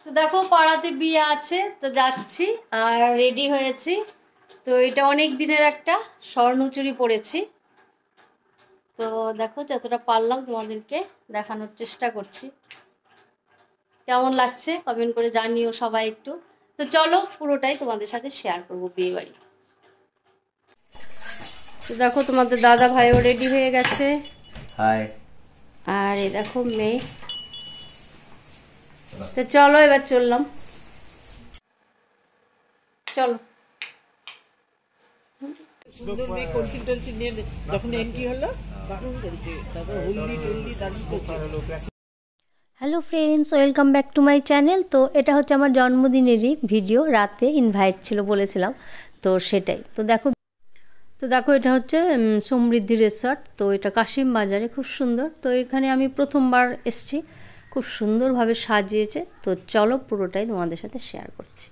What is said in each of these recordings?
তো দেখো পাড়াতে বিয়ে আছে, তো যাচ্ছি আর রেডি হয়েছি। তো এটা অনেক দিনের একটা স্বর্ণচুরি পরেছি। তো দেখো যতটা পারলাম তোমাদেরকে দেখানোর চেষ্টা করছি। কেমন লাগছে কমেন্ট করে জানিও সবাই একটু। তো চলো পুরোটাই তোমাদের সাথে শেয়ার করবো বিয়ে বাড়ি। তো দেখো তোমাদের দাদা ভাইও রেডি হয়ে গেছে। হাই। আর এই দেখো মেয়ে। তো চলো এবার চললাম, চলো। সুন্দর মেয়ে কলসি টলসি নিয়ে যখন এন্ট্রি হলো দারুণ করেছে, তারপর হলদি টলদি দারুণ করছে। Hello friends, welcome back to my channel. তো এটা হচ্ছে আমার জন্মদিনেরই ভিডিও, রাতে ইনভাইট ছিল বলেছিলাম, তো সেটাই। তো দেখো এটা হচ্ছে সমৃদ্ধি রিসর্ট। তো এটা কাশিম বাজারে, খুব সুন্দর। তো এখানে আমি প্রথমবার এসেছি, খুব সুন্দরভাবে সাজিয়েছে। তো চলো পুরোটাই তোমাদের সাথে শেয়ার করছি।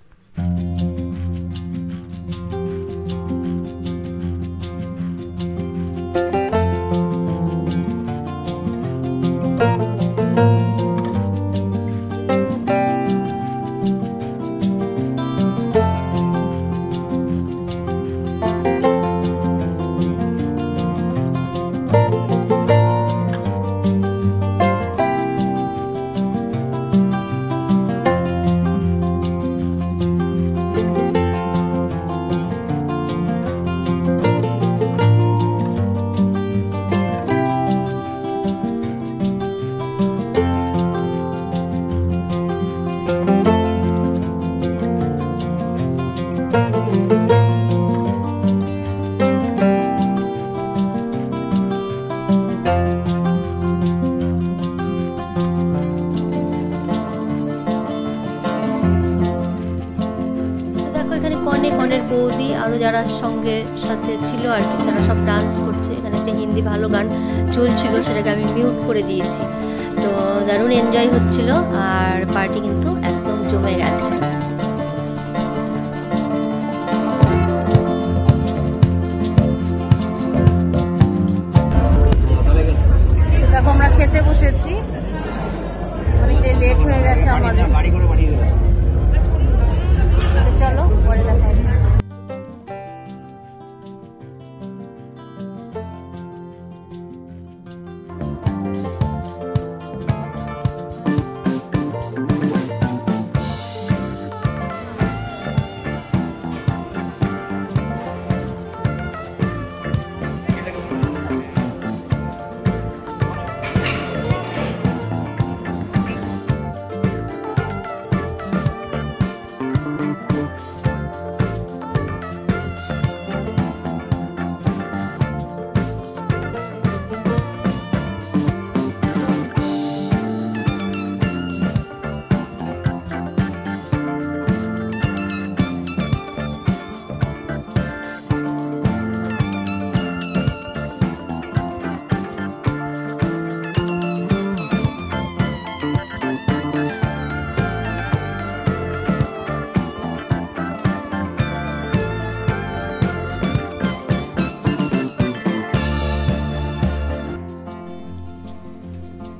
কনের বৌদি আরও যারা সঙ্গে সাথে ছিল আর কি, তারা সব ডান্স করছে। এখানে একটা হিন্দি ভালো গান চলছিল, সেটাকে আমি মিউট করে দিয়েছি। তো দারুণ এনজয় হচ্ছিল, আর পার্টি কিন্তু একদম জমে গেছে। দেখো আমরা খেতে বসেছি, অনেকটাই লেট হয়ে গেছে আমাদের। চলো পরে দেখা হবে।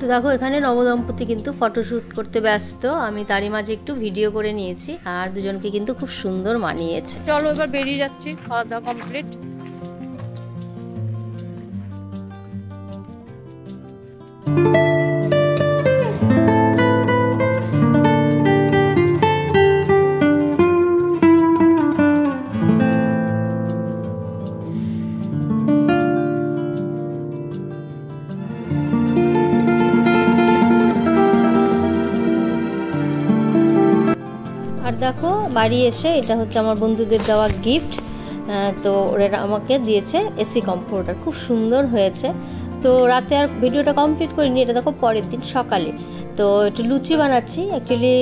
তো দেখো এখানে নবদম্পতি কিন্তু ফটোশ্যুট করতে ব্যস্ত, আমি তারই মাঝে একটু ভিডিও করে নিয়েছি। আর দুজনকে কিন্তু খুব সুন্দর মানিয়েছে। চলো এবার বেরিয়ে যাচ্ছি, খাওয়া দাওয়া কমপ্লিট। আর দেখো বাড়ি এসে, এটা হচ্ছে আমার বন্ধুদের দেওয়া গিফট। তো ওরা আমাকে দিয়েছে এসি কমফোর্টার, খুব সুন্দর হয়েছে। তো রাতে আর ভিডিওটা কমপ্লিট করিনি, এটা দেখো পরের দিন সকালে। তো একটু লুচি বানাচ্ছি। অ্যাকচুয়ালি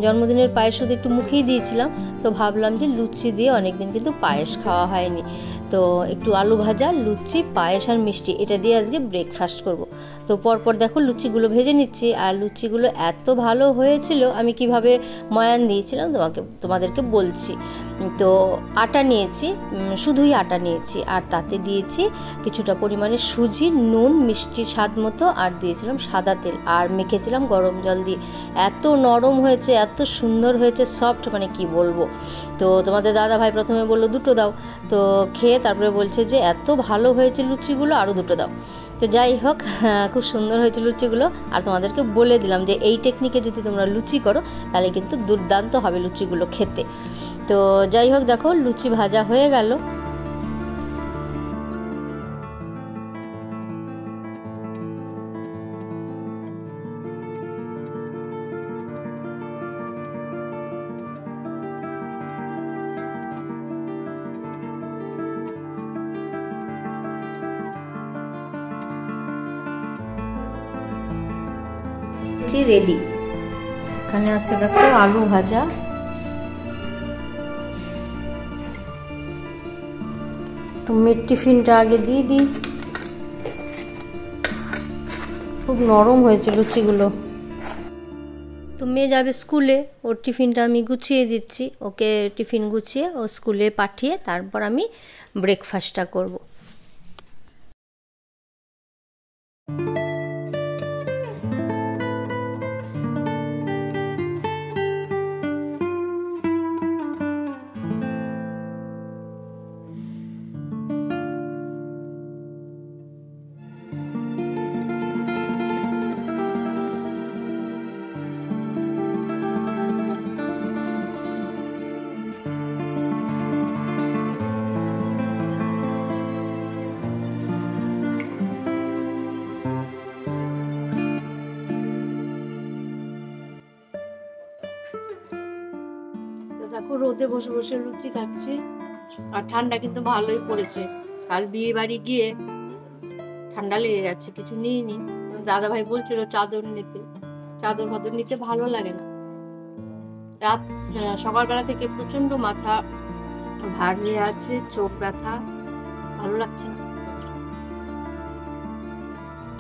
জন্মদিনের পায়েস শুধু একটু মুখেই দিয়েছিলাম, তো ভাবলাম যে লুচি দিয়ে, অনেকদিন কিন্তু পায়েস খাওয়া হয়নি। তো একটু আলু ভাজা, লুচি, পায়েস আর মিষ্টি, এটা দিয়ে আজকে ব্রেকফাস্ট করব। তো পরপর দেখো লুচিগুলো ভেজে নিচ্ছি, আর লুচিগুলো এত ভালো হয়েছিল, আমি কিভাবে ময়ান দিয়েছিলাম তোমাদেরকে বলছি। তো আটা নিয়েছি, শুধুই আটা নিয়েছি, আর তাতে দিয়েছি কিছুটা পরিমাণে সুজি, নুন, মিষ্টি স্বাদ মতো, আর দিয়েছিলাম সাদা তেল, আর মেখেছিলাম গরম জল দিয়ে। এত নরম হয়েছে, এত সুন্দর হয়েছে, সফট, মানে কি বলবো। তো তোমাদের দাদা ভাই প্রথমে বললো 2টো দাও, তো খেয়ে তারপরে বলছে যে এত ভালো হয়েছে লুচিগুলো, আরও 2টো দাও। তো যাই হোক, খুব সুন্দর হয়েছে লুচিগুলো। আর তোমাদেরকে বলে দিলাম যে এই টেকনিকে যদি তোমরা লুচি করো তাহলে কিন্তু দুর্দান্ত হবে লুচিগুলো খেতে। তো যাই হোক, দেখো লুচি ভাজা হয়ে গেল। রেডি। এখানে আছে দেখো আলু ভাজা, তো মেয়ের টিফিনটা আগে দিয়ে দিই। খুব নরম হয়েছে লুচিগুলো। তো মেয়ে যাবে স্কুলে, ওর টিফিনটা আমি গুছিয়ে দিচ্ছি, ওকে টিফিন গুছিয়ে ও স্কুলে পাঠিয়ে তারপর আমি ব্রেকফাস্টটা করব। দেখো রোদে বসে বসে লুচি খাচ্ছি, আর ঠান্ডা কিন্তু ভালোই পড়েছে। কাল বিয়ে বাড়ি গিয়ে ঠান্ডা লেগে গেছে, কিছু নিইনি। দাদা ভাই বলছিল চাদর নিতে, চাদর ফাদর নিতে ভালো লাগে না। রাত সকালবেলা থেকে প্রচন্ড মাথা ভার হয়ে আছে, চোখ ব্যথা, ভালো লাগছে না।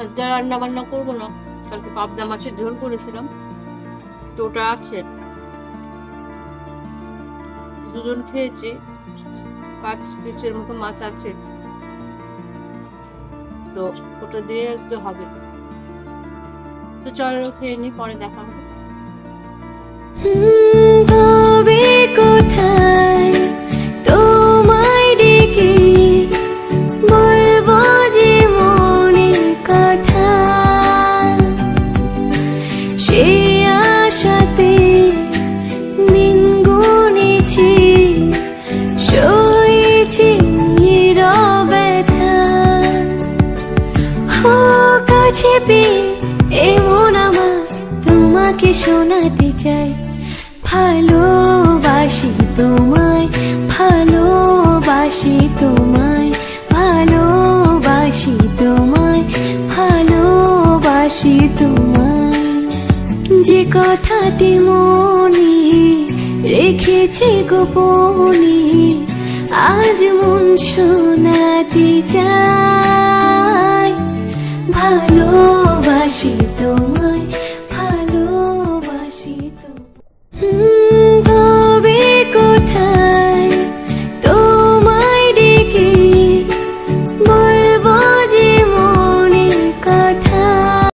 আজকে রান্না বান্না করবো না, কালকে পাবদা মাছের ঝোল করেছিলাম, তো ওটা আছে, দুজন খেয়েছি, 5 পিসের মতো মাছ আছে, তো ওটা দিয়ে আজকে হবে। তো চলো খেয়ে নি, পরে দেখা হবে। কোথায় তোমায় ডেকে বলবো যে মনের কথা, সে আশাতে দিন গুনেছি, সয়েছি ব্যথা। ও কাছে পেয়ে এমন আমার তোমাকে শোনাতে চাই, ভালোবাসি তোমায়, ভালোবাসি তোমায়, ভালোবাসি তোমায়, ভালোবাসি তোমায়। যে কথাটি মনে রেখেছি গোপনে, আজ মন শোনাতে চাই, ভালোবাসি তোমায়,